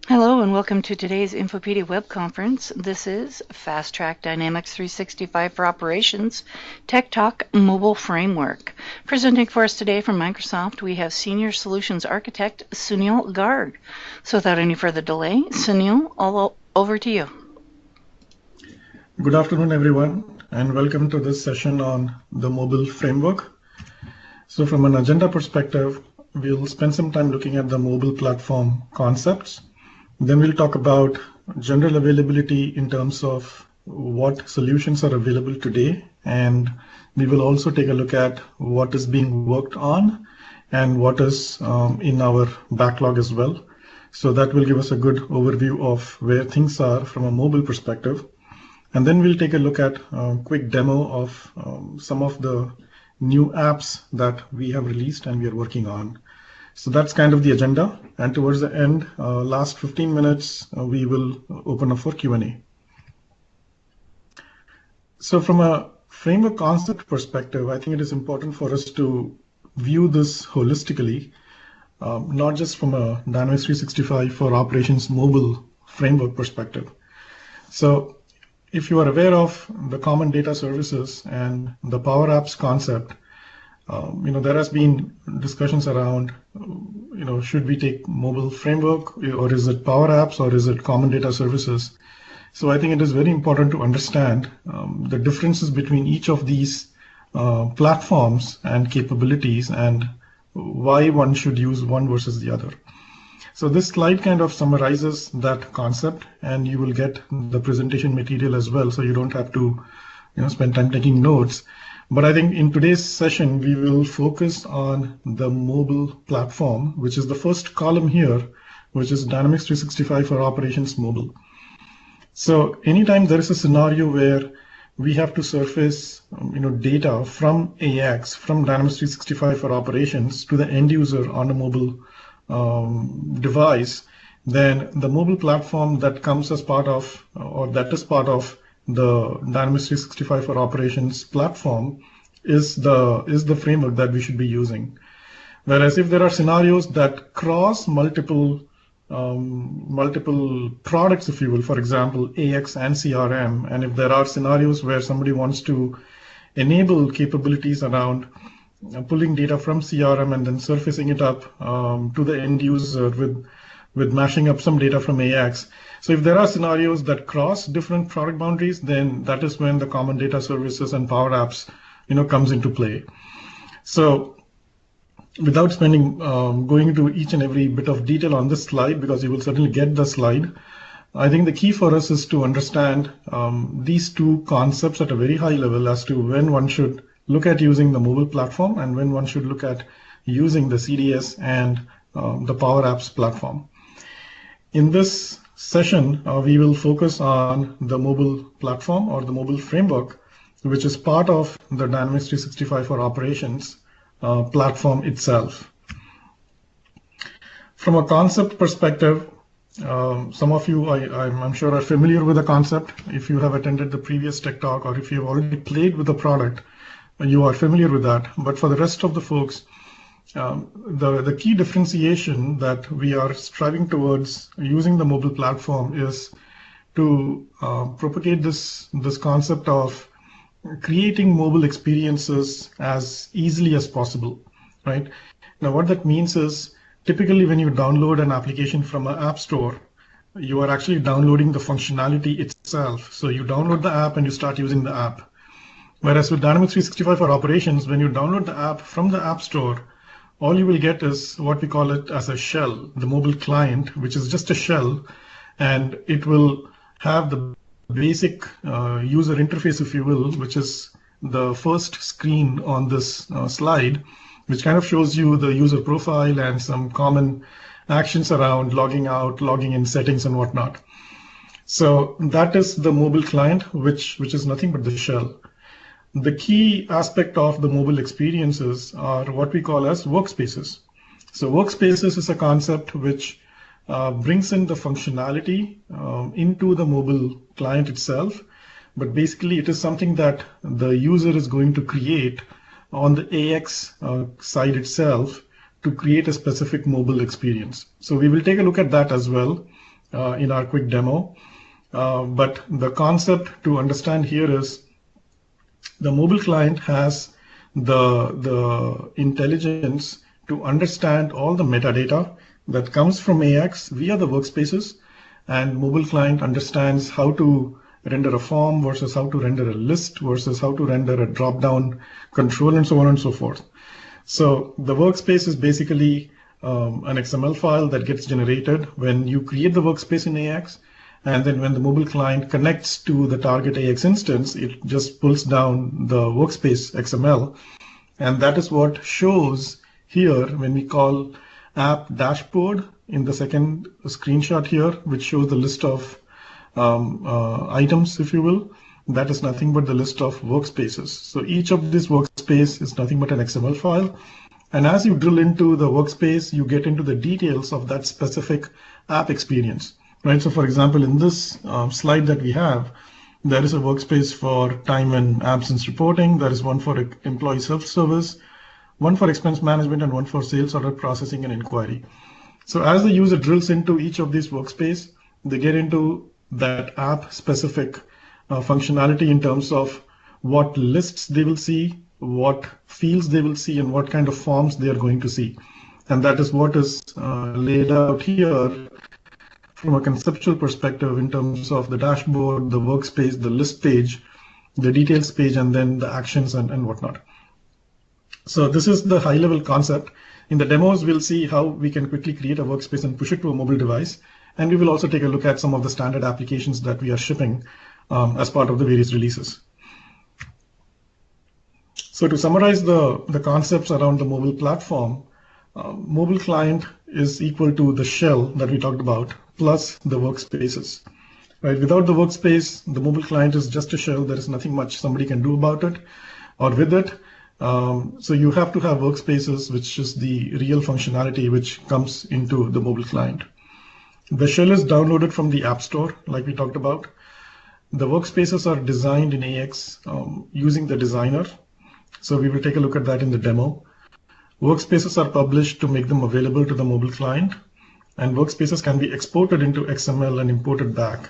Hello and welcome to today's Infopedia web conference. This is Fast Track Dynamics 365 for Operations Tech Talk Mobile Framework. Presenting for us today from Microsoft, we have Senior Solutions Architect Sunil Garg. So without any further delay, Sunil, all over to you. Good afternoon, everyone, and welcome to this session on the mobile framework. So from an agenda perspective, we'll spend some time looking at the mobile platform concepts. Then we'll talk about general availability in terms of what solutions are available today. And we will also take a look at what is being worked on and what is in our backlog as well. So that will give us a good overview of where things are from a mobile perspective. And then we'll take a look at a quick demo of some of the new apps that we have released and we are working on. So that's kind of the agenda. And towards the end, last 15 minutes, we will open up for Q&A. So from a framework concept perspective, I think it is important for us to view this holistically, not just from a Dynamics 365 for Operations mobile framework perspective. So if you are aware of the common data services and the Power Apps concept, there has been discussions around, should we take mobile framework or is it Power Apps or is it common data services? So I think it is very important to understand the differences between each of these platforms and capabilities and why one should use one versus the other. So this slide kind of summarizes that concept, and you will get the presentation material as well, so you don't have to spend time taking notes. But I think in today's session, we will focus on the mobile platform, which is the first column here, which is Dynamics 365 for Operations Mobile. So anytime there is a scenario where we have to surface data from AX, from Dynamics 365 for Operations to the end user on a mobile device, then the mobile platform that comes as part of, or that is part of the Dynamics 365 for Operations platform is the framework that we should be using. Whereas if there are scenarios that cross multiple products, if you will, for example, AX and CRM, and if there are scenarios where somebody wants to enable capabilities around pulling data from CRM and then surfacing it up to the end user with mashing up some data from AX. So if there are scenarios that cross different product boundaries, then that is when the common data services and Power Apps, comes into play. So without going into each and every bit of detail on this slide, because you will certainly get the slide, I think the key for us is to understand these two concepts at a very high level as to when one should look at using the mobile platform and when one should look at using the CDS and the Power Apps platform. In this session, we will focus on the mobile platform or the mobile framework, which is part of the Dynamics 365 for Operations platform itself. From a concept perspective, some of you, I'm sure, are familiar with the concept. If you have attended the previous Tech Talk or if you've already played with the product, you are familiar with that. But for the rest of the folks, the key differentiation that we are striving towards using the mobile platform is to propagate this concept of creating mobile experiences as easily as possible, right? Now, what that means is typically when you download an application from an app store, you are actually downloading the functionality itself. So you download the app and you start using the app. Whereas with Dynamics 365 for Operations, when you download the app from the App Store, all you will get is what we call it as a shell, the mobile client, which is just a shell, and it will have the basic user interface, if you will, which is the first screen on this slide, which kind of shows you the user profile and some common actions around logging out, logging in, settings, and whatnot. So that is the mobile client, which is nothing but the shell. The key aspect of the mobile experiences are what we call as workspaces. So workspaces is a concept which brings in the functionality into the mobile client itself, but basically it is something that the user is going to create on the AX side itself to create a specific mobile experience. So we will take a look at that as well. in our quick demo. But the concept to understand here is the mobile client has the intelligence to understand all the metadata that comes from AX via the workspaces, and mobile client understands how to render a form versus how to render a list versus how to render a drop-down control and so on and so forth. So the workspace is basically an XML file that gets generated when you create the workspace in AX, and then when the mobile client connects to the target AX instance, it just pulls down the workspace XML. And that is what shows here when we call app dashboard in the second screenshot here, which shows the list of items, if you will. That is nothing but the list of workspaces. So each of these workspace is nothing but an XML file. And as you drill into the workspace, you get into the details of that specific app experience. Right. So, for example, in this slide that we have, there is a workspace for time and absence reporting. There is one for employee self-service, one for expense management, and one for sales order processing and inquiry. So as the user drills into each of these workspace, they get into that app-specific functionality in terms of what lists they will see, what fields they will see, and what kind of forms they are going to see. And that is what is laid out here from a conceptual perspective in terms of the dashboard, the workspace, the list page, the details page, and then the actions and whatnot. So this is the high-level concept. In the demos, we'll see how we can quickly create a workspace and push it to a mobile device. And we will also take a look at some of the standard applications that we are shipping as part of the various releases. So to summarize the concepts around the mobile platform, mobile client is equal to the shell that we talked about, plus the workspaces. Right? Without the workspace, the mobile client is just a shell. There is nothing much somebody can do about it or with it. So you have to have workspaces, which is the real functionality which comes into the mobile client. The shell is downloaded from the App Store, like we talked about. The workspaces are designed in AX using the designer. So we will take a look at that in the demo. Workspaces are published to make them available to the mobile client, and workspaces can be exported into XML and imported back.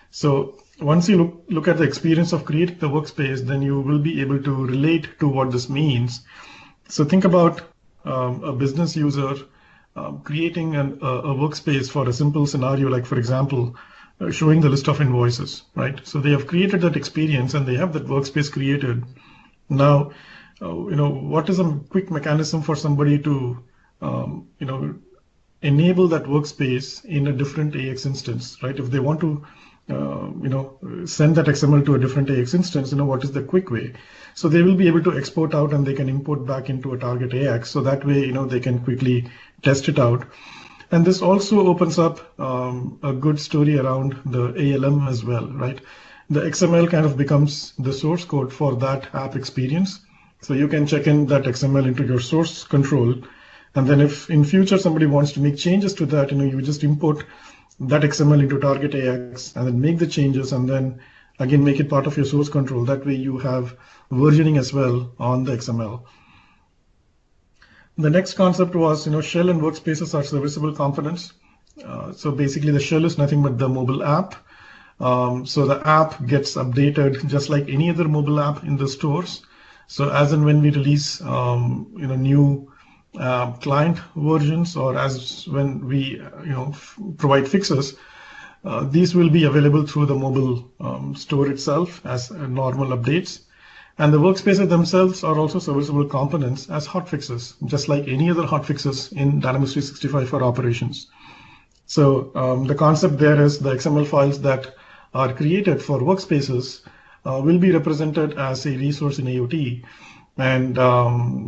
So once you look at the experience of creating the workspace, then you will be able to relate to what this means. So think about a business user creating a workspace for a simple scenario, like, for example, showing the list of invoices, right? So they have created that experience and they have that workspace created. Now, what is a quick mechanism for somebody to, enable that workspace in a different AX instance, right? If they want to, send that XML to a different AX instance, what is the quick way? So they will be able to export out and they can import back into a target AX. So that way, they can quickly test it out. And this also opens up a good story around the ALM as well, right? The XML kind of becomes the source code for that app experience. So you can check in that XML into your source control. And then if in future somebody wants to make changes to that, you just import that XML into target AX and then make the changes and then again make it part of your source control. That way you have versioning as well on the XML. The next concept was, shell and workspaces are serviceable components. So basically the shell is nothing but the mobile app. So the app gets updated just like any other mobile app in the stores. So as and when we release, new client versions, or as when we, provide fixes, these will be available through the mobile store itself as normal updates. And the workspaces themselves are also serviceable components as hotfixes, just like any other hotfixes in Dynamics 365 for operations. So the concept there is the XML files that are created for workspaces will be represented as a resource in AOT. And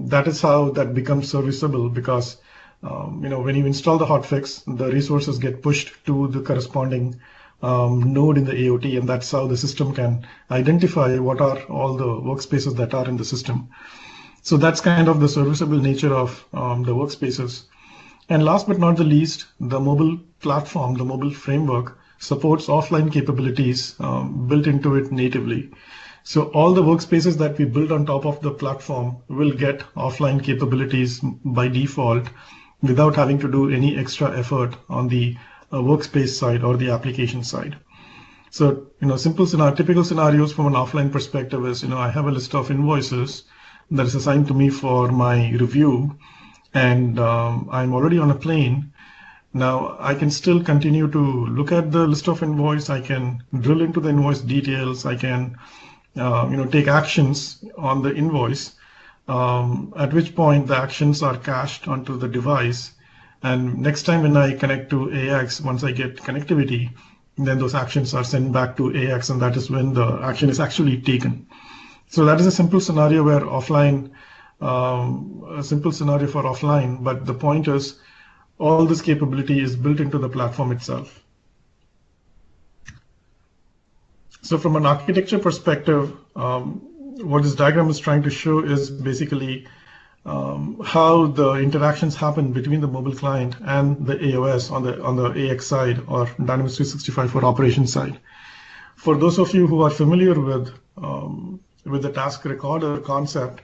that is how that becomes serviceable, because when you install the hotfix, the resources get pushed to the corresponding node in the AOT, and that's how the system can identify what are all the workspaces that are in the system. So that's kind of the serviceable nature of the workspaces. And last but not the least, the mobile platform, the mobile framework supports offline capabilities built into it natively. So all the workspaces that we build on top of the platform will get offline capabilities by default without having to do any extra effort on the workspace side or the application side. So, typical scenarios from an offline perspective is, I have a list of invoices that is assigned to me for my review, and I'm already on a plane. Now, I can still continue to look at the list of invoice. I can drill into the invoice details. I can, take actions on the invoice, at which point the actions are cached onto the device. And next time when I connect to AX, once I get connectivity, then those actions are sent back to AX, and that is when the action is actually taken. So that is a simple scenario where offline, a simple scenario for offline, but the point is all this capability is built into the platform itself. So from an architecture perspective, what this diagram is trying to show is basically how the interactions happen between the mobile client and the AOS on the AX side, or Dynamics 365 for operations side. For those of you who are familiar with the task recorder concept,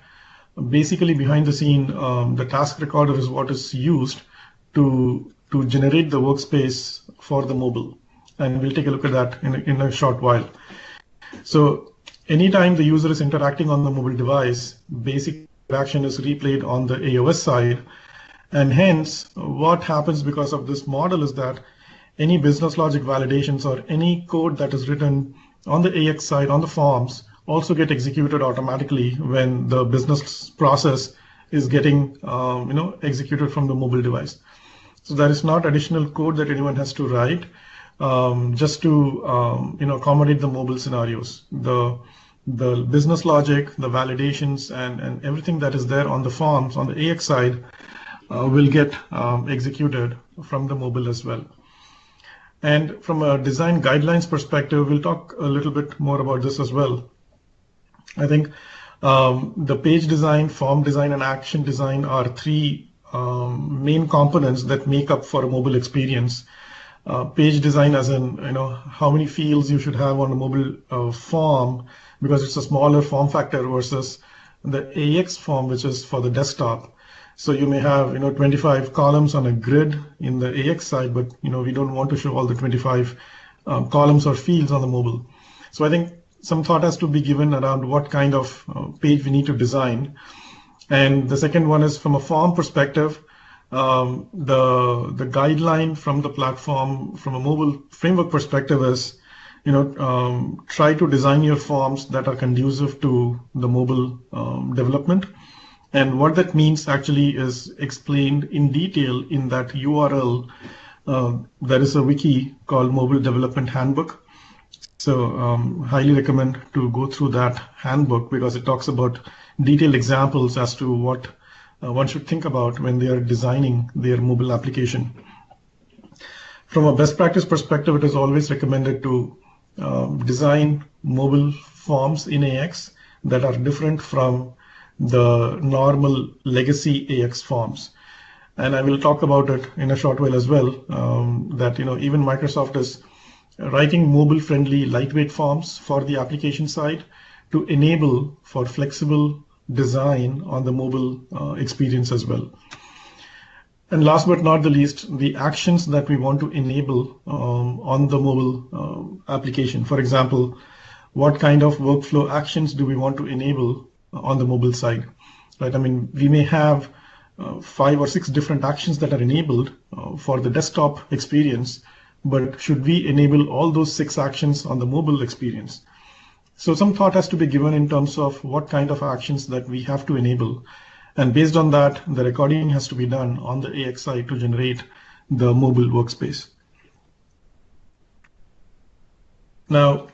basically behind the scene, the task recorder is what is used to generate the workspace for the mobile, and we'll take a look at that in a short while. So anytime the user is interacting on the mobile device, basic action is replayed on the AOS side, and hence what happens because of this model is that any business logic validations or any code that is written on the AX side on the forms also get executed automatically when the business process is getting executed from the mobile device. So there is not additional code that anyone has to write just to accommodate the mobile scenarios. The business logic, the validations, and everything that is there on the forms on the AX side will get executed from the mobile as well. And from a design guidelines perspective, we'll talk a little bit more about this as well. I think the page design, form design, and action design are three main components that make up for a mobile experience. Page design as in, how many fields you should have on a mobile form, because it's a smaller form factor versus the AX form, which is for the desktop. So you may have 25 columns on a grid in the AX side, but we don't want to show all the 25 columns or fields on the mobile. So I think some thought has to be given around what kind of page we need to design. And the second one is from a form perspective, the guideline from the platform from a mobile framework perspective is try to design your forms that are conducive to the mobile development. And what that means actually is explained in detail in that URL. There is a wiki called Mobile Development Handbook. So highly recommend to go through that handbook because it talks about detailed examples as to what one should think about when they are designing their mobile application. From a best practice perspective, it is always recommended to design mobile forms in AX that are different from the normal legacy AX forms. And I will talk about it in a short while as well, that even Microsoft is writing mobile-friendly lightweight forms for the application side to enable for flexible design on the mobile experience as well. And last but not the least, the actions that we want to enable on the mobile application. For example, what kind of workflow actions do we want to enable on the mobile side? Right? I mean, we may have 5 or 6 different actions that are enabled for the desktop experience, but should we enable all those 6 actions on the mobile experience? So some thought has to be given in terms of what kind of actions that we have to enable. And based on that, the recording has to be done on the AX side to generate the mobile workspace. Now,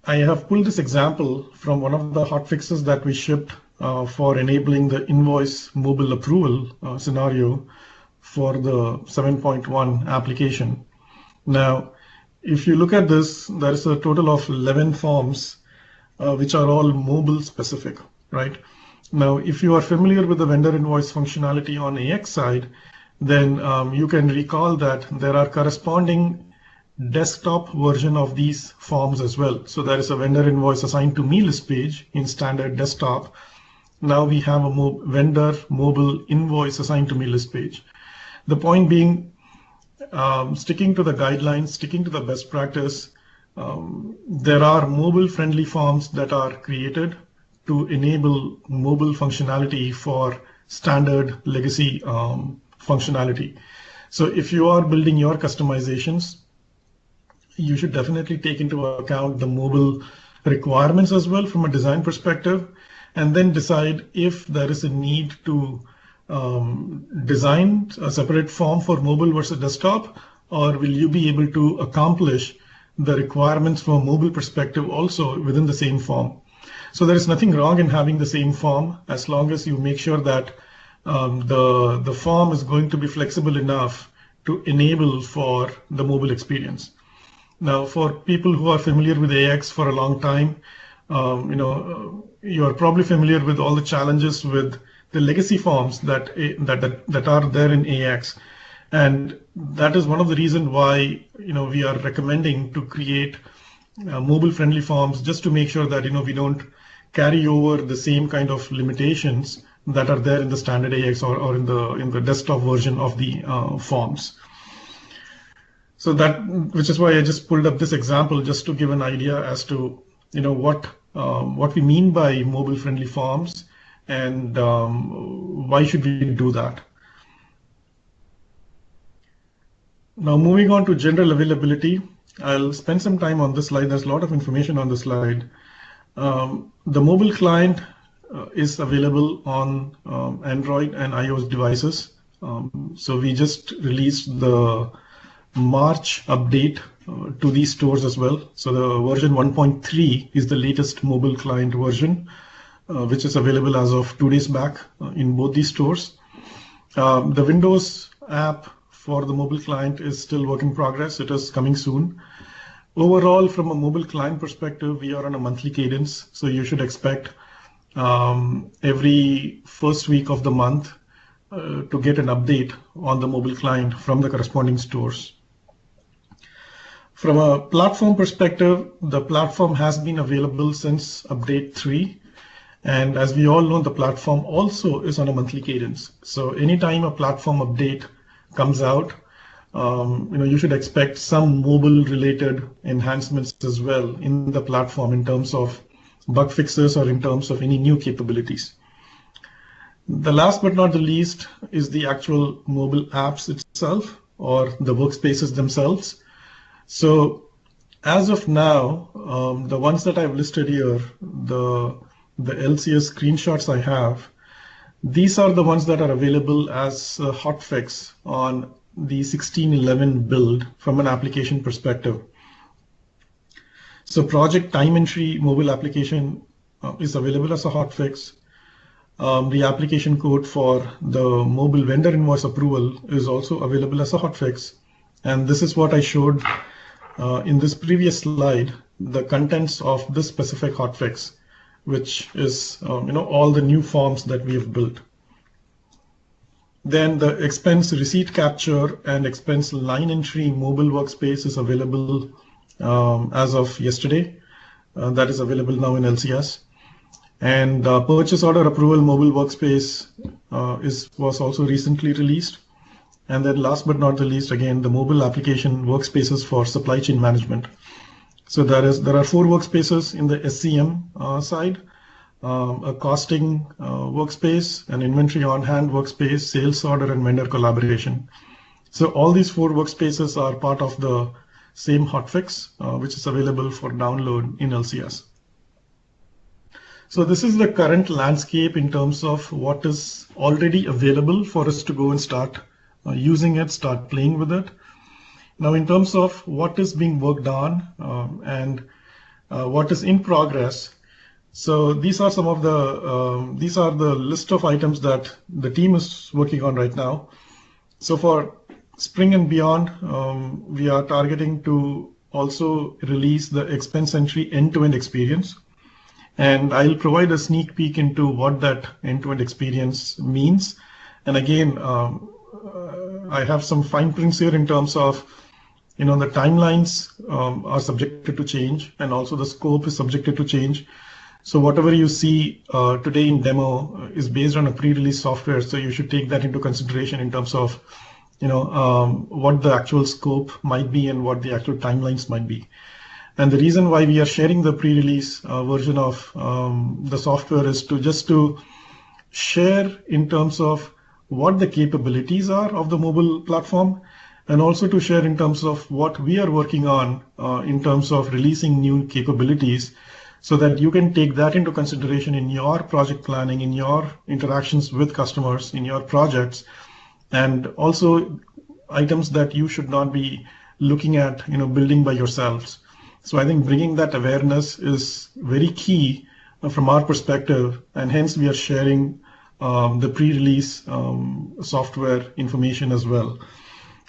I have pulled this example from one of the hotfixes that we shipped for enabling the invoice mobile approval scenario for the 7.1 application. Now, if you look at this, there is a total of 11 forms which are all mobile specific, right? Now, if you are familiar with the vendor invoice functionality on AX side, then you can recall that there are corresponding desktop version of these forms as well. So there is a vendor invoice assigned to me list page in standard desktop. Now we have a vendor mobile invoice assigned to me list page. The point being, sticking to the guidelines, sticking to the best practice, there are mobile-friendly forms that are created to enable mobile functionality for standard legacy functionality. So if you are building your customizations, you should definitely take into account the mobile requirements as well from a design perspective, and then decide if there is a need to design a separate form for mobile versus desktop, or will you be able to accomplish the requirements from a mobile perspective also within the same form. So there is nothing wrong in having the same form as long as you make sure that the form is going to be flexible enough to enable for the mobile experience. Now, for people who are familiar with AX for a long time, you are probably familiar with all the challenges with the legacy forms that are there in AX, and that is one of the reasons why we are recommending to create mobile-friendly forms, just to make sure that we don't carry over the same kind of limitations that are there in the standard AX or in the desktop version of the forms. So which is why I just pulled up this example just to give an idea as to what we mean by mobile-friendly forms and why should we do that. Now, moving on to general availability, I'll spend some time on this slide. There's a lot of information on the slide. The mobile client is available on Android and iOS devices. So we just released the March update to these stores as well. So the version 1.3 is the latest mobile client version, which is available as of 2 days back in both these stores. The Windows app for the mobile client is still work in progress. It is coming soon. Overall, from a mobile client perspective, we are on a monthly cadence. So you should expect every first week of the month to get an update on the mobile client from the corresponding stores. From a platform perspective, the platform has been available since update 3. And as we all know, the platform also is on a monthly cadence. So anytime a platform update comes out, you should expect some mobile related enhancements as well in the platform in terms of bug fixes or in terms of any new capabilities. The last but not the least is the actual mobile apps itself or the workspaces themselves. So as of now, the ones that I've listed here, the LCS screenshots I have, these are the ones that are available as a hotfix on the 16.11 build from an application perspective. So Project Time Entry mobile application is available as a hotfix. The application code for the mobile vendor invoice approval is also available as a hotfix. And this is what I showed in this previous slide, the contents of this specific hotfix, which is all the new forms that we have built. Then the expense receipt capture and expense line entry mobile workspace is available as of yesterday. That is available now in LCS. And purchase order approval mobile workspace was also recently released. And then last but not the least, again, the mobile application workspaces for supply chain management. So there are 4 workspaces in the SCM side. A costing workspace, an inventory on hand workspace, sales order, and vendor collaboration. So all these 4 workspaces are part of the same hotfix, which is available for download in LCS. So this is the current landscape in terms of what is already available for us to go and start using it, start playing with it. Now, in terms of what is being worked on and what is in progress, so these are some of the these are the list of items that the team is working on right now. So for spring and beyond, we are targeting to also release the expense entry end-to-end experience. And I'll provide a sneak peek into what that end-to-end experience means. And again, I have some fine prints here in terms of, the timelines are subjected to change, and also the scope is subjected to change. So whatever you see today in demo is based on a pre-release software. So you should take that into consideration in terms of what the actual scope might be and what the actual timelines might be. And the reason why we are sharing the pre-release version of the software is to share in terms of what the capabilities are of the mobile platform, and also to share in terms of what we are working on in terms of releasing new capabilities, so that you can take that into consideration in your project planning, in your interactions with customers, in your projects, and also items that you should not be looking at, building by yourselves. So I think bringing that awareness is very key from our perspective, and hence we are sharing the pre-release software information as well.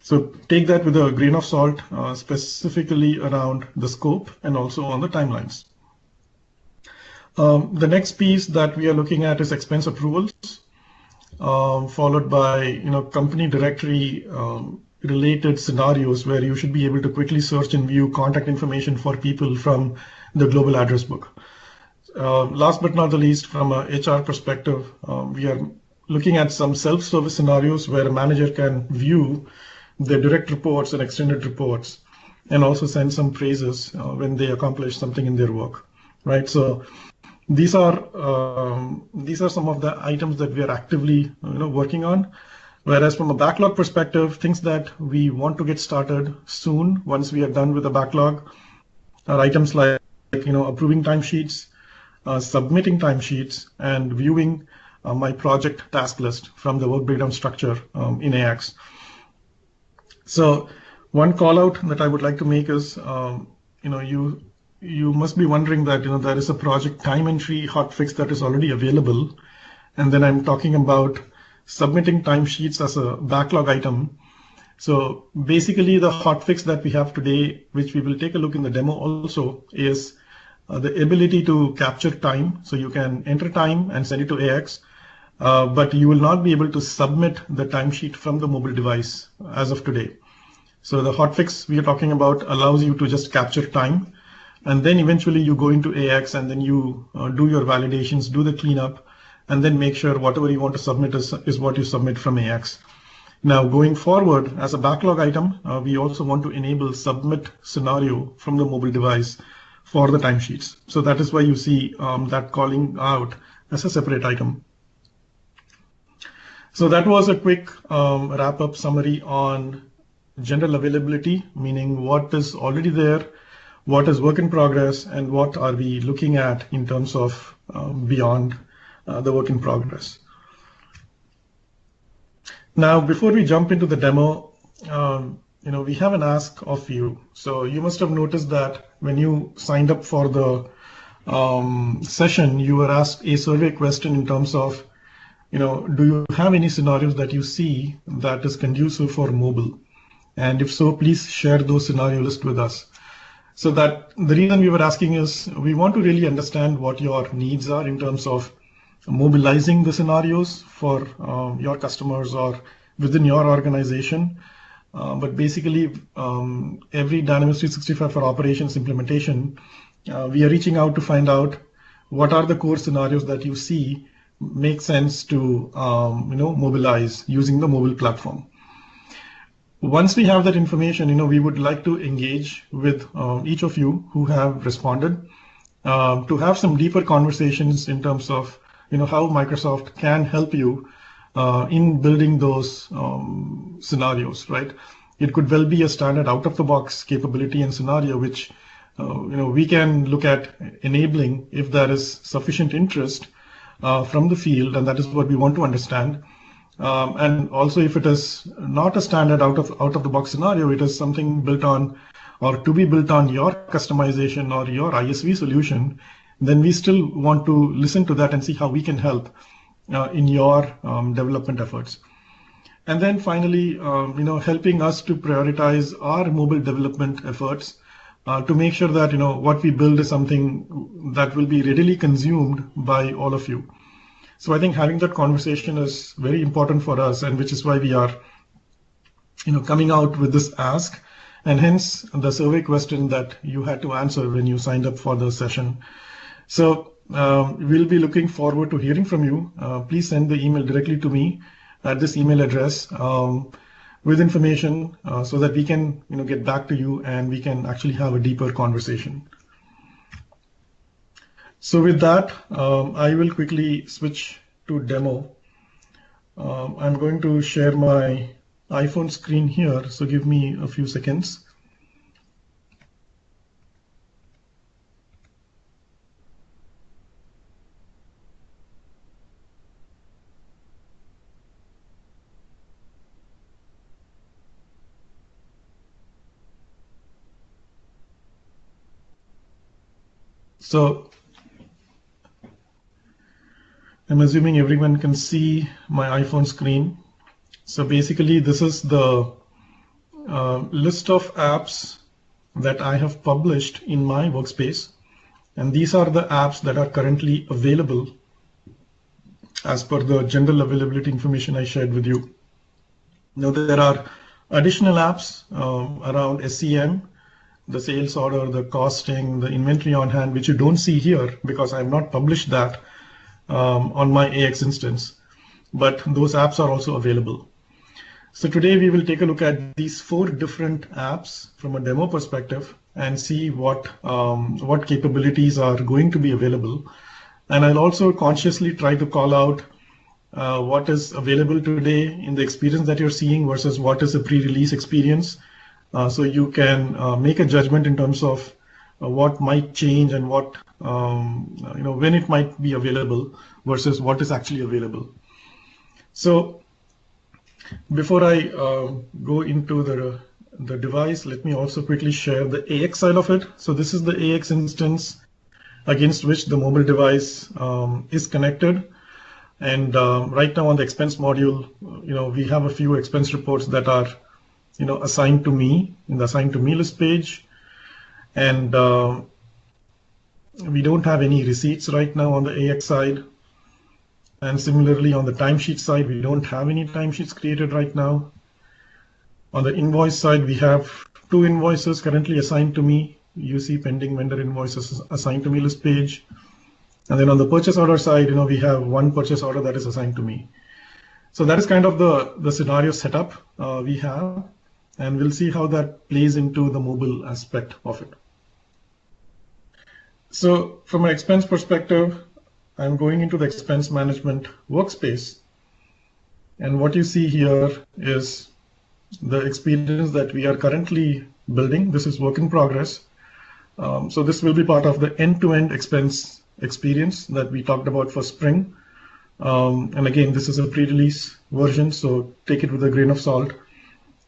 So take that with a grain of salt, specifically around the scope and also on the timelines. The next piece that we are looking at is expense approvals, followed by company directory related scenarios where you should be able to quickly search and view contact information for people from the global address book. Last but not the least, from a HR perspective, we are looking at some self-service scenarios where a manager can view their direct reports and extended reports, and also send some praises when they accomplish something in their work, right? So these are some of the items that we are actively working on. Whereas from a backlog perspective, things that we want to get started soon once we are done with the backlog are items like approving timesheets, submitting timesheets, and viewing my project task list from the work breakdown structure in AX. So one call out that I would like to make is, you must be wondering that there is a project time entry hotfix that is already available, and then I'm talking about submitting timesheets as a backlog item. So basically the hotfix that we have today, which we will take a look in the demo also, is the ability to capture time. So you can enter time and send it to AX, but you will not be able to submit the timesheet from the mobile device as of today. So the hotfix we are talking about allows you to just capture time, and then eventually you go into AX and then you do your validations, do the cleanup, and then make sure whatever you want to submit is what you submit from AX. Now, going forward, as a backlog item, we also want to enable submit scenario from the mobile device for the timesheets. So that is why you see that calling out as a separate item. So that was a quick wrap-up summary on general availability, meaning what is already there, what is work in progress, and what are we looking at in terms of beyond the work in progress. Now, before we jump into the demo, we have an ask of you. So you must have noticed that when you signed up for the session, you were asked a survey question in terms of, do you have any scenarios that you see that is conducive for mobile? And if so, please share those scenario list with us. So that the reason we were asking is we want to really understand what your needs are in terms of mobilizing the scenarios for your customers or within your organization. But basically, every Dynamics 365 for Operations implementation, we are reaching out to find out what are the core scenarios that you see make sense to mobilize using the mobile platform. Once we have that information, we would like to engage with each of you who have responded to have some deeper conversations in terms of how Microsoft can help you in building those scenarios, right? It could well be a standard out-of-the-box capability and scenario, which we can look at enabling if there is sufficient interest from the field, and that is what we want to understand. And also, if it is not a standard out-of-the-box scenario, it is something built on or to be built on your customization or your ISV solution, then we still want to listen to that and see how we can help in your development efforts. And then finally, helping us to prioritize our mobile development efforts to make sure that what we build is something that will be readily consumed by all of you. So I think having that conversation is very important for us, and which is why we are coming out with this ask, and hence the survey question that you had to answer when you signed up for the session. So we'll be looking forward to hearing from you. Please send the email directly to me at this email address with information so that we can get back to you and we can actually have a deeper conversation. So with that, I will quickly switch to demo. I'm going to share my iPhone screen here, so give me a few seconds. So I'm assuming everyone can see my iPhone screen. So basically, this is the list of apps that I have published in my workspace. And these are the apps that are currently available as per the general availability information I shared with you. Now, there are additional apps around SCM, the sales order, the costing, the inventory on hand, which you don't see here because I have not published that on my AX instance, but those apps are also available. So today we will take a look at these 4 different apps from a demo perspective and see what capabilities are going to be available. And I'll also consciously try to call out what is available today in the experience that you're seeing versus what is a pre-release experience. So you can make a judgment in terms of what might change and what, when it might be available versus what is actually available. So before I go into the device, let me also quickly share the AX side of it. So this is the AX instance against which the mobile device is connected. And right now on the expense module, we have a few expense reports that are, assigned to me in the assigned to me list page. And we don't have any receipts right now on the AX side. And similarly, on the timesheet side, we don't have any timesheets created right now. On the invoice side, we have 2 invoices currently assigned to me. You see pending vendor invoices assigned to me list page. And then on the purchase order side, we have 1 purchase order that is assigned to me. So that is kind of the scenario setup we have. And we'll see how that plays into the mobile aspect of it. So from an expense perspective, I'm going into the expense management workspace. And what you see here is the experience that we are currently building. This is work in progress. So this will be part of the end-to-end expense experience that we talked about for Spring. And again, this is a pre-release version, so take it with a grain of salt.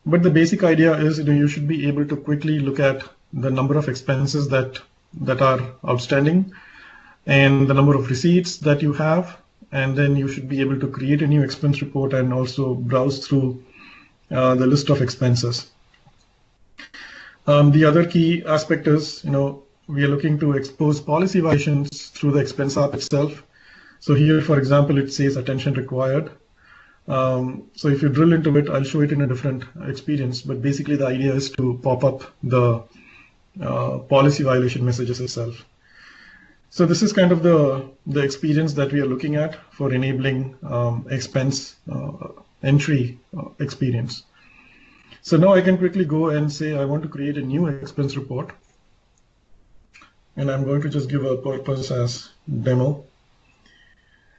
But the basic idea is you should be able to quickly look at the number of expenses that are outstanding and the number of receipts that you have, and then you should be able to create a new expense report and also browse through the list of expenses. The other key aspect is, we are looking to expose policy violations through the expense app itself. So here, for example, it says attention required. So if you drill into it, I'll show it in a different experience, but basically the idea is to pop up the policy violation messages itself. So this is kind of the experience that we are looking at for enabling expense entry experience. So now I can quickly go and say I want to create a new expense report. And I'm going to just give a purpose as demo.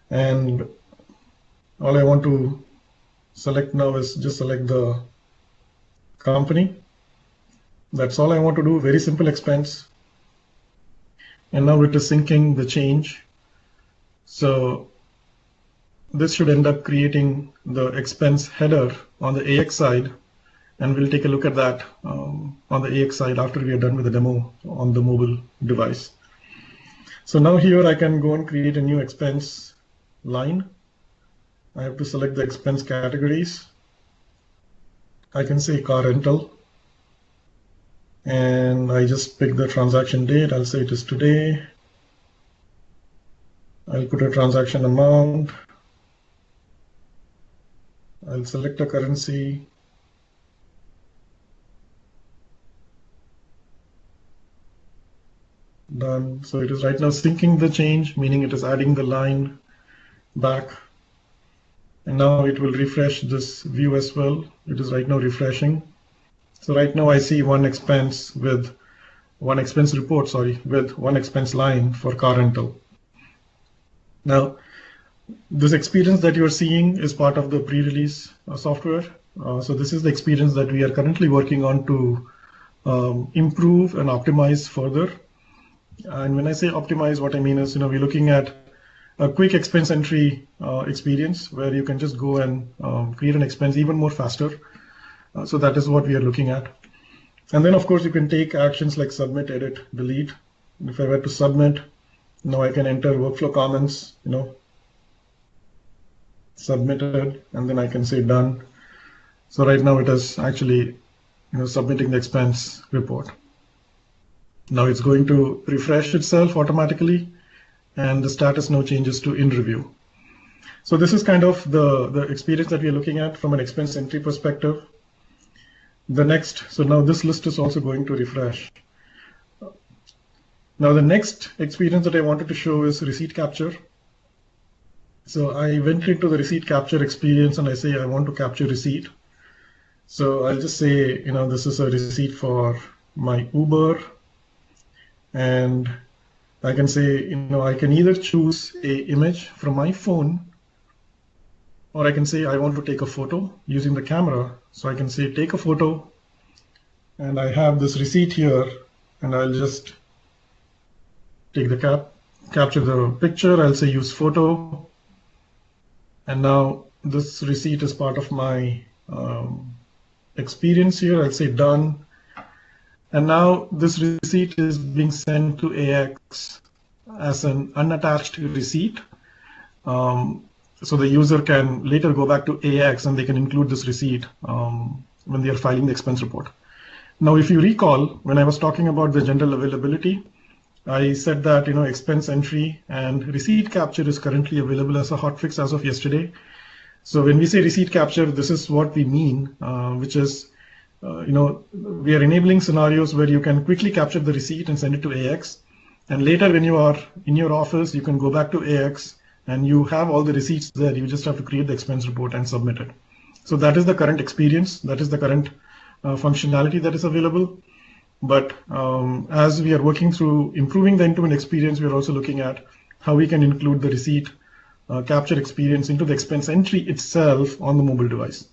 And all I want to select now is just select the company. That's all I want to do, very simple expense. And now it is syncing the change. So this should end up creating the expense header on the AX side. And we'll take a look at that on the AX side after we are done with the demo on the mobile device. So now here I can go and create a new expense line. I have to select the expense categories. I can say car rental. And I just pick the transaction date. I'll say it is today. I'll put a transaction amount. I'll select a currency. Done. So it is right now syncing the change, meaning it is adding the line back. And now it will refresh this view as well. It is right now refreshing. So right now I see one expense report, with one expense line for car rental. Now, this experience that you're seeing is part of the pre-release software. So this is the experience that we are currently working on to improve and optimize further. And when I say optimize, what I mean is, we're looking at a quick expense entry experience where you can just go and create an expense even more faster. So that is what we are looking at. And then, of course, you can take actions like submit, edit, delete. If I were to submit, now I can enter workflow comments, submitted, and then I can say done. So right now it is actually submitting the expense report. Now it's going to refresh itself automatically, and the status now changes to in review. So this is kind of the experience that we are looking at from an expense entry perspective. So now this list is also going to refresh. Now the next experience that I wanted to show is receipt capture. So I went into the receipt capture experience and I say I want to capture receipt. So I'll just say, this is a receipt for my Uber. And I can say, I can either choose an image from my phone, or I can say I want to take a photo using the camera. So I can say take a photo, and I have this receipt here, and I'll just take the capture the picture. I'll say use photo. And now this receipt is part of my experience here. I'll say done. And now this receipt is being sent to AX as an unattached receipt. So the user can later go back to AX and they can include this receipt when they are filing the expense report. Now, if you recall, when I was talking about the general availability, I said that expense entry and receipt capture is currently available as a hotfix as of yesterday. So when we say receipt capture, this is what we mean, which is we are enabling scenarios where you can quickly capture the receipt and send it to AX. And later when you are in your office, you can go back to AX and you have all the receipts there. You just have to create the expense report and submit it. So that is the current experience. That is the current functionality that is available. But as we are working through improving the end-to-end experience, we are also looking at how we can include the receipt capture experience into the expense entry itself on the mobile device.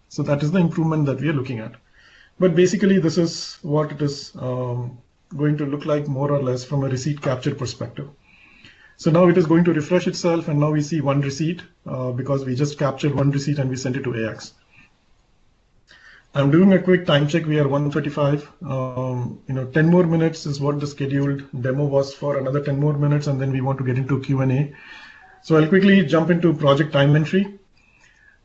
So that is the improvement that we are looking at. But basically, this is what it is going to look like more or less from a receipt capture perspective. So now it is going to refresh itself, and now we see one receipt because we just captured one receipt and we sent it to AX. I'm doing a quick time check. We are 1:35. 10 more minutes is what the scheduled demo was for. Another 10 more minutes, and then we want to get into Q&A. So I'll quickly jump into project time entry.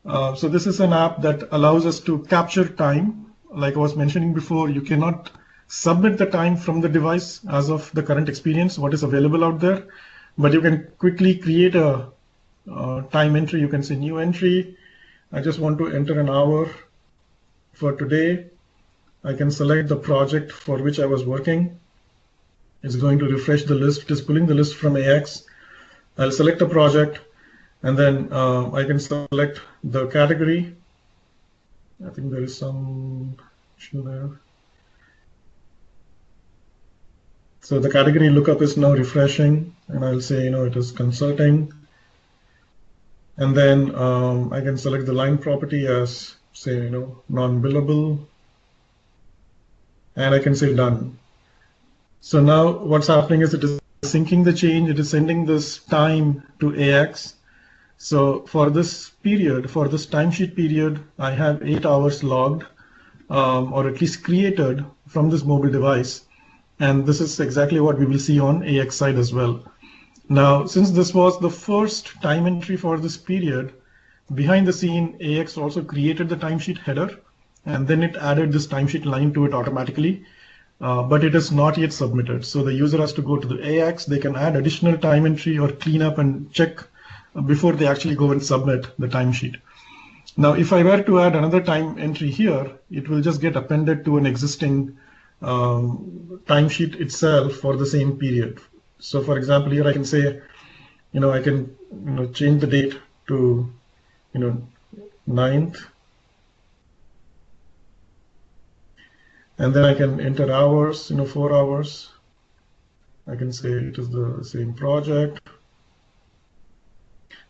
So this is an app that allows us to capture time. Like I was mentioning before, you cannot submit the time from the device as of the current experience, what is available out there, but you can quickly create a time entry. You can say new entry. I just want to enter an hour for today. I can select the project for which I was working. It's going to refresh the list. It is pulling the list from AX. I'll select a project, and then I can select the category. I think there is some issue there. So the category lookup is now refreshing, and I'll say, it is consulting. And then I can select the line property as, say, non-billable. And I can say done. So now what's happening is it is syncing the change. It is sending this time to AX. So for this period, for this timesheet period, I have 8 hours logged, or at least created from this mobile device. And this is exactly what we will see on AX side as well. Now, since this was the first time entry for this period, behind the scene, AX also created the timesheet header, and then it added this timesheet line to it automatically, but it is not yet submitted. So the user has to go to the AX. They can add additional time entry or clean up and check before they actually go and submit the timesheet. Now, if I were to add another time entry here, it will just get appended to an existing timesheet itself for the same period. So for example, here I can say, I can change the date to 9th, and then I can enter hours, 4 hours. I can say it is the same project,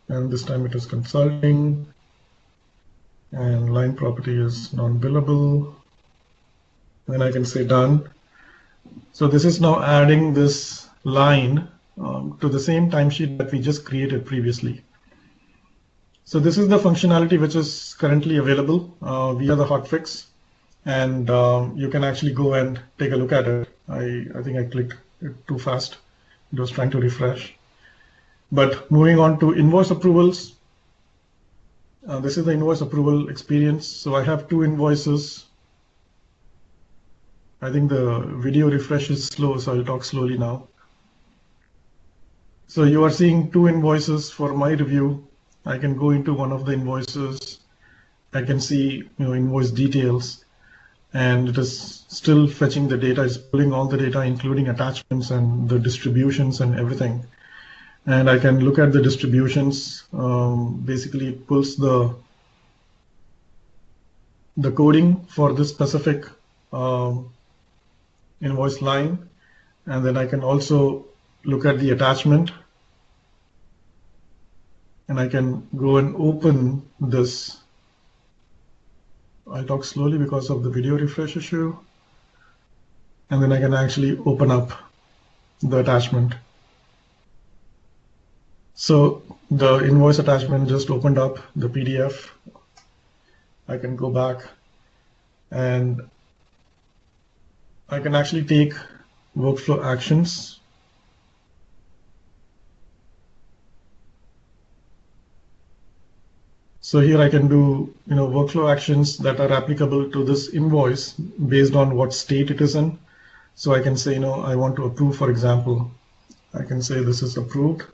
and this time it is consulting, and line property is non-billable. Then I can say done. So this is now adding this line to the same timesheet that we just created previously. So this is the functionality which is currently available via the hotfix, and you can actually go and take a look at it. I think I clicked it too fast. It was trying to refresh. But moving on to invoice approvals, this is the invoice approval experience. So I have 2 invoices. I think the video refresh is slow, so I'll talk slowly now. So you are seeing 2 invoices for my review. I can go into one of the invoices. I can see invoice details, and it is still fetching the data. It's pulling all the data, including attachments and the distributions and everything. And I can look at the distributions. Basically, it pulls the coding for this specific invoice line, and then I can also look at the attachment, and I can go and open this. I'll talk slowly because of the video refresh issue, and then I can actually open up the attachment. So the invoice attachment just opened up the PDF. I can go back and I can actually take workflow actions. So here I can do workflow actions that are applicable to this invoice based on what state it is in. So I can say I want to approve, for example. I can say this is approved.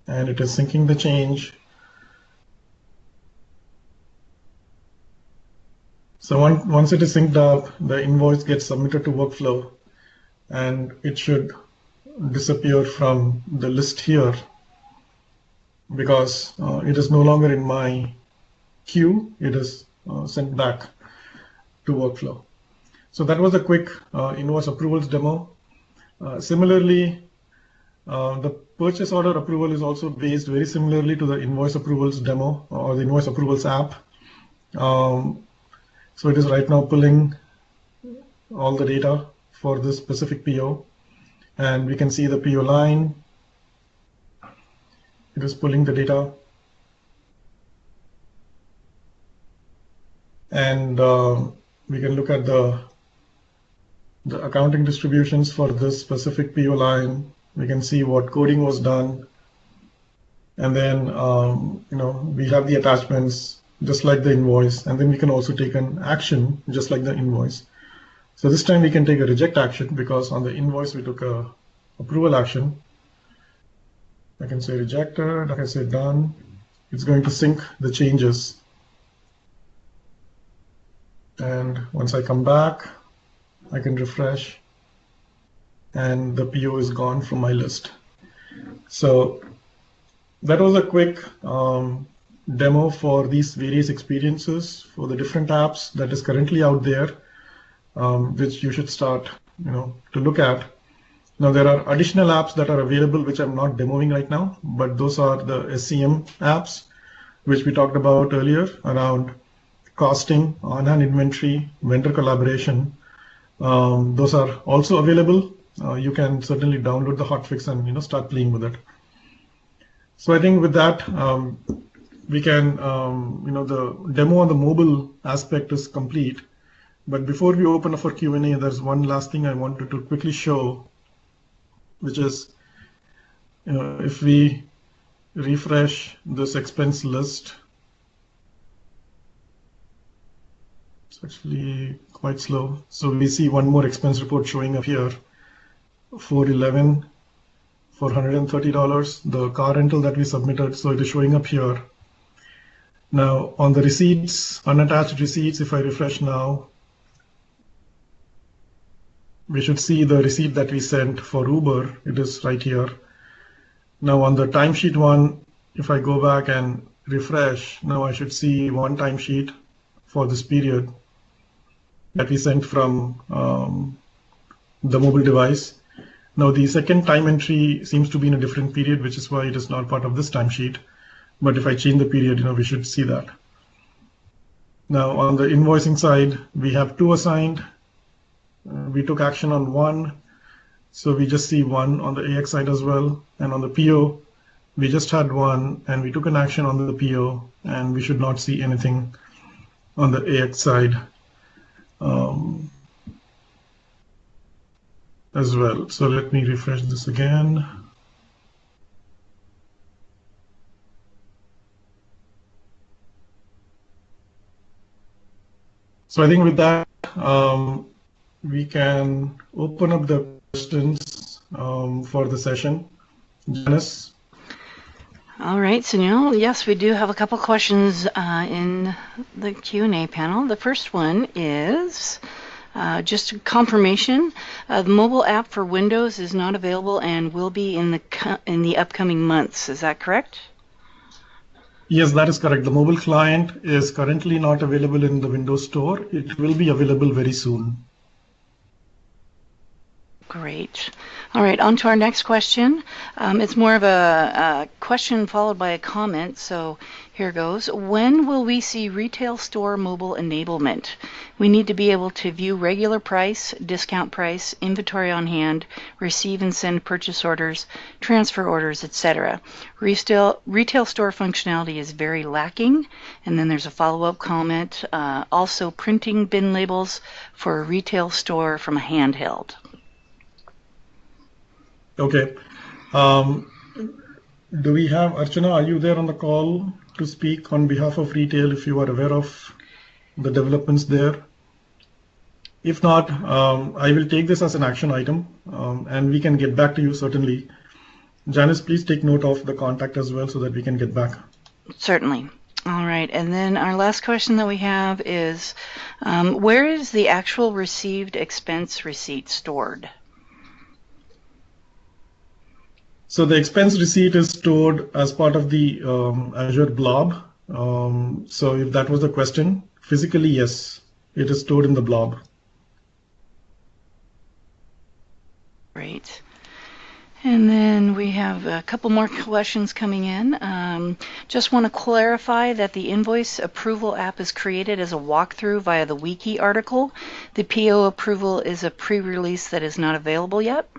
And it is syncing the change. So once it is synced up, the invoice gets submitted to workflow, and it should disappear from the list here because it is no longer in my queue. It is sent back to workflow. So that was a quick invoice approvals demo. Similarly, the purchase order approval is also based very similarly to the invoice approvals demo or the invoice approvals app. So it is right now pulling all the data for this specific PO, and we can see the PO line. It is pulling the data, and we can look at the accounting distributions for this specific PO line. We can see what coding was done, and then we have the attachments just like the invoice, and then we can also take an action just like the invoice. So this time we can take a reject action because on the invoice we took a approval action. I can say rejected, I can say done. It's going to sync the changes. And once I come back, I can refresh, and the PO is gone from my list. So that was a quick demo for these various experiences for the different apps that is currently out there, which you should start to look at. Now there are additional apps that are available which I'm not demoing right now, but those are the SCM apps which we talked about earlier around costing, on-hand inventory, vendor collaboration. Those are also available. You can certainly download the hotfix and start playing with it. So I think with that we can the demo on the mobile aspect is complete. But before we open up for Q&A, there's one last thing I wanted to quickly show, which is if we refresh this expense list, it's actually quite slow. So we see one more expense report showing up here, 411 for $130, the car rental that we submitted. So it is showing up here. Now on the receipts, unattached receipts, if I refresh now, we should see the receipt that we sent for Uber. It is right here. Now on the timesheet one, if I go back and refresh, now I should see one timesheet for this period that we sent from the mobile device. Now the second time entry seems to be in a different period, which is why it is not part of this timesheet. But if I change the period, we should see that. Now on the invoicing side, we have 2 assigned. We took action on 1. So we just see 1 on the AX side as well. And on the PO, we just had 1 and we took an action on the PO, and we should not see anything on the AX side as well. So let me refresh this again. So I think with that, we can open up the questions for the session. Janice? All right, Sunil. Yes, we do have a couple questions in the Q&A panel. The first one is just a confirmation. The mobile app for Windows is not available and will be in the upcoming months. Is that correct? Yes, that is correct. The mobile client is currently not available in the Windows Store. It will be available very soon. Great. All right, on to our next question. It's more of a question followed by a comment, so here goes. When will we see retail store mobile enablement? We need to be able to view regular price, discount price, inventory on hand, receive and send purchase orders, transfer orders, etc. Retail store functionality is very lacking. And then there's a follow-up comment. Also printing bin labels for a retail store from a handheld. Okay. Do we have, Archana, are you there on the call to speak on behalf of retail if you are aware of the developments there? If not, I will take this as an action item and we can get back to you certainly. Janice, please take note of the contact as well so that we can get back. Certainly. All right. And then our last question that we have is, where is the actual received expense receipt stored? So the expense receipt is stored as part of the Azure blob. So if that was the question, physically, yes, it is stored in the blob. Great. And then we have a couple more questions coming in. Just want to clarify that the invoice approval app is created as a walkthrough via the wiki article. The PO approval is a pre-release that is not available yet.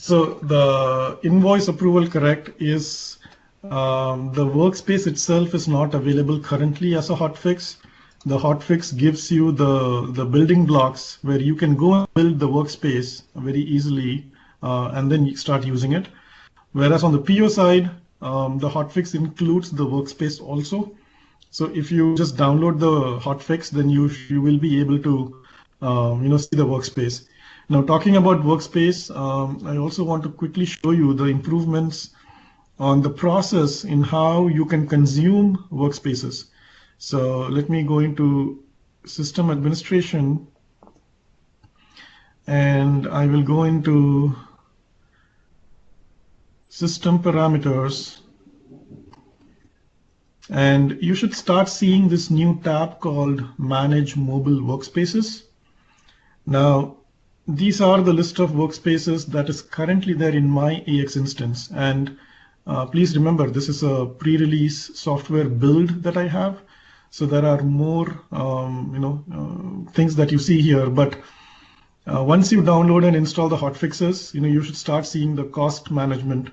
So the invoice approval, correct, is the workspace itself is not available currently as a hotfix. The hotfix gives you the building blocks where you can go and build the workspace very easily and then you start using it. Whereas on the PO side, the hotfix includes the workspace also. So if you just download the hotfix, then you will be able to see the workspace. Now, talking about workspace, I also want to quickly show you the improvements on the process in how you can consume workspaces. So let me go into system administration and I will go into system parameters, and you should start seeing this new tab called Manage Mobile Workspaces. Now, these are the list of workspaces that is currently there in my AX instance. And please remember, this is a pre-release software build that I have. So there are more, things that you see here. But once you download and install the hotfixes, you should start seeing the cost management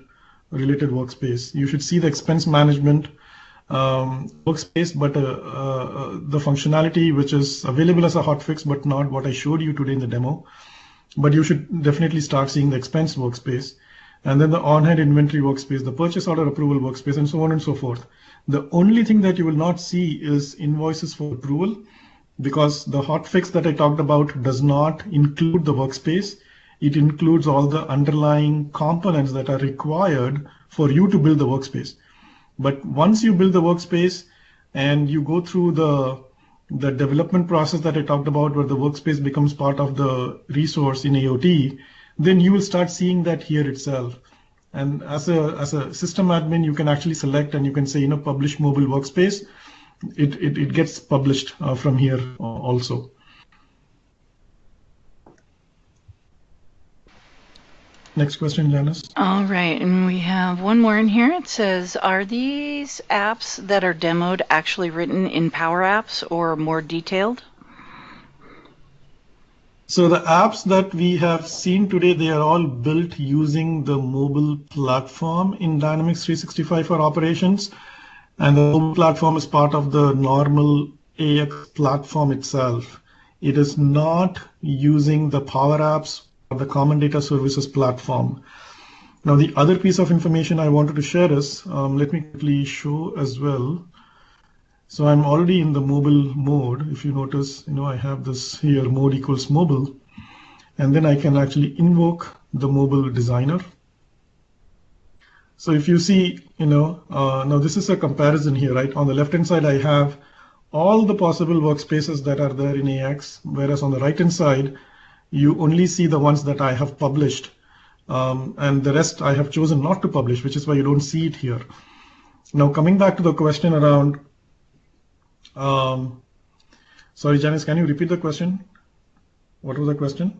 related workspace. You should see the expense management workspace, but the functionality which is available as a hotfix, but not what I showed you today in the demo. But you should definitely start seeing the expense workspace, and then the on-hand inventory workspace, the purchase order approval workspace, and so on and so forth. The only thing that you will not see is invoices for approval, because the hotfix that I talked about does not include the workspace. It includes all the underlying components that are required for you to build the workspace. But once you build the workspace and you go through the the development process that I talked about, where the workspace becomes part of the resource in AOT, then you will start seeing that here itself. And as a system admin, you can actually select and you can say, publish mobile workspace. It gets published from here also. Next question, Janice. All right, and we have one more in here. It says, are these apps that are demoed actually written in Power Apps or more detailed? So the apps that we have seen today, they are all built using the mobile platform in Dynamics 365 for Operations. And the mobile platform is part of the normal AX platform itself. It is not using the Power Apps or the Common Data Services platform. Now, the other piece of information I wanted to share is, let me quickly show as well. So I'm already in the mobile mode. If you notice, I have this here, mode equals mobile. And then I can actually invoke the mobile designer. So if you see, now this is a comparison here, right? On the left-hand side, I have all the possible workspaces that are there in AX, whereas on the right-hand side, you only see the ones that I have published. And the rest I have chosen not to publish, which is why you don't see it here. Now, coming back to the question around, sorry, Janice, can you repeat the question? What was the question?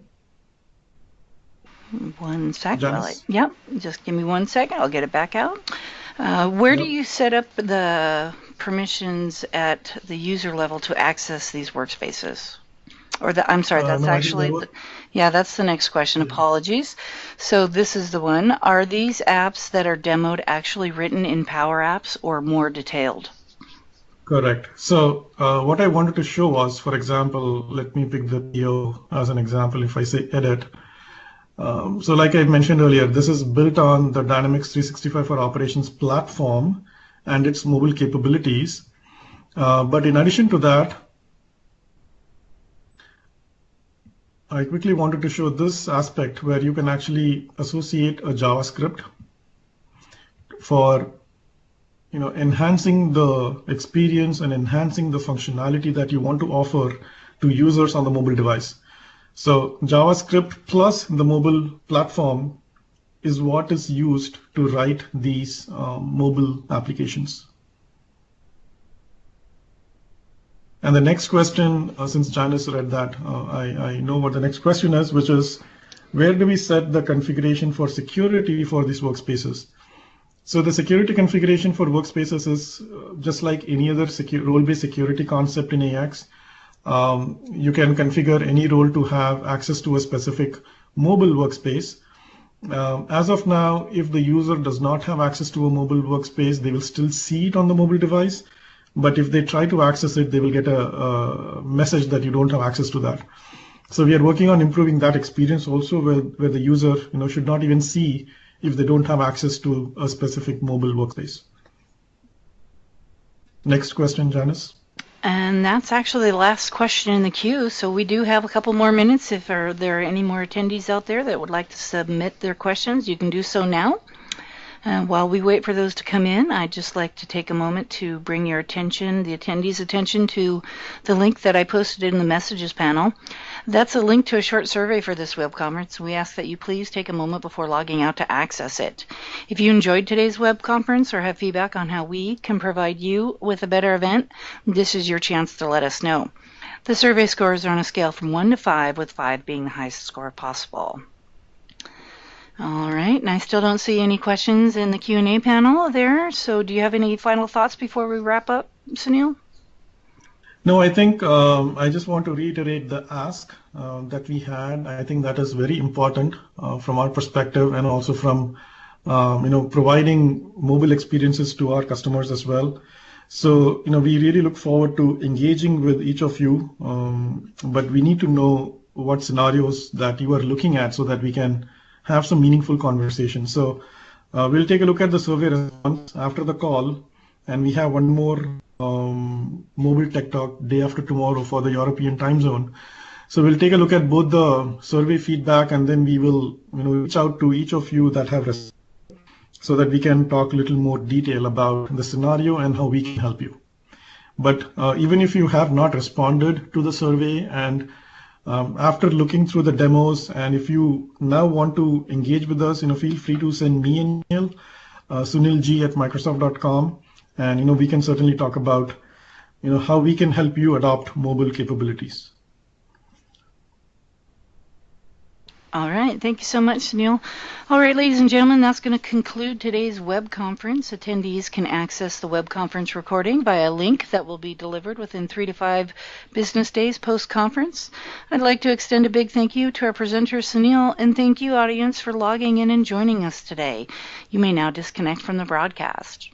One sec. Yep, just give me 1 second. I'll get it back out. Where do you set up the permissions at the user level to access these workspaces? Or I'm sorry, that's that's the next question. Apologies. So this is the one. Are these apps that are demoed actually written in Power Apps or more detailed? Correct. So what I wanted to show was, for example, let me pick the PO as an example. If I say edit, so like I mentioned earlier, this is built on the Dynamics 365 for Operations platform and its mobile capabilities. But in addition to that, I quickly wanted to show this aspect where you can actually associate a JavaScript for enhancing the experience and enhancing the functionality that you want to offer to users on the mobile device. So JavaScript plus the mobile platform is what is used to write these mobile applications. And the next question, since Janice read that, I know what the next question is, which is, where do we set the configuration for security for these workspaces? So the security configuration for workspaces is just like any other role-based security concept in AX. You can configure any role to have access to a specific mobile workspace. As of now, if the user does not have access to a mobile workspace, they will still see it on the mobile device. But if they try to access it, they will get a message that you don't have access to that. So we are working on improving that experience also, where the user should not even see if they don't have access to a specific mobile workspace. Next question, Janice. And that's actually the last question in the queue. So we do have a couple more minutes. If there are any more attendees out there that would like to submit their questions, you can do so now. While we wait for those to come in, I'd just like to take a moment to bring your attention, the attendees' attention, to the link that I posted in the messages panel. That's a link to a short survey for this web conference. We ask that you please take a moment before logging out to access it. If you enjoyed today's web conference or have feedback on how we can provide you with a better event, this is your chance to let us know. The survey scores are on a scale from 1 to 5, with 5 being the highest score possible. All right, and I still don't see any questions in the Q&A panel there. So do you have any final thoughts before we wrap up, Sunil? No, I think I just want to reiterate the ask that we had. I think that is very important from our perspective, and also from providing mobile experiences to our customers as well. So we really look forward to engaging with each of you, but we need to know what scenarios that you are looking at so that we can have some meaningful conversation. So we'll take a look at the survey response after the call, and we have one more mobile tech talk day after tomorrow for the European time zone. So we'll take a look at both the survey feedback, and then we will reach out to each of you that have responded so that we can talk a little more detail about the scenario and how we can help you. But even if you have not responded to the survey, and after looking through the demos, and if you now want to engage with us, feel free to send me an email, sunilg@microsoft.com, and we can certainly talk about how we can help you adopt mobile capabilities. All right. Thank you so much, Sunil. All right, ladies and gentlemen, that's going to conclude today's web conference. Attendees can access the web conference recording via a link that will be delivered within 3 to 5 business days post-conference. I'd like to extend a big thank you to our presenter, Sunil, and thank you, audience, for logging in and joining us today. You may now disconnect from the broadcast.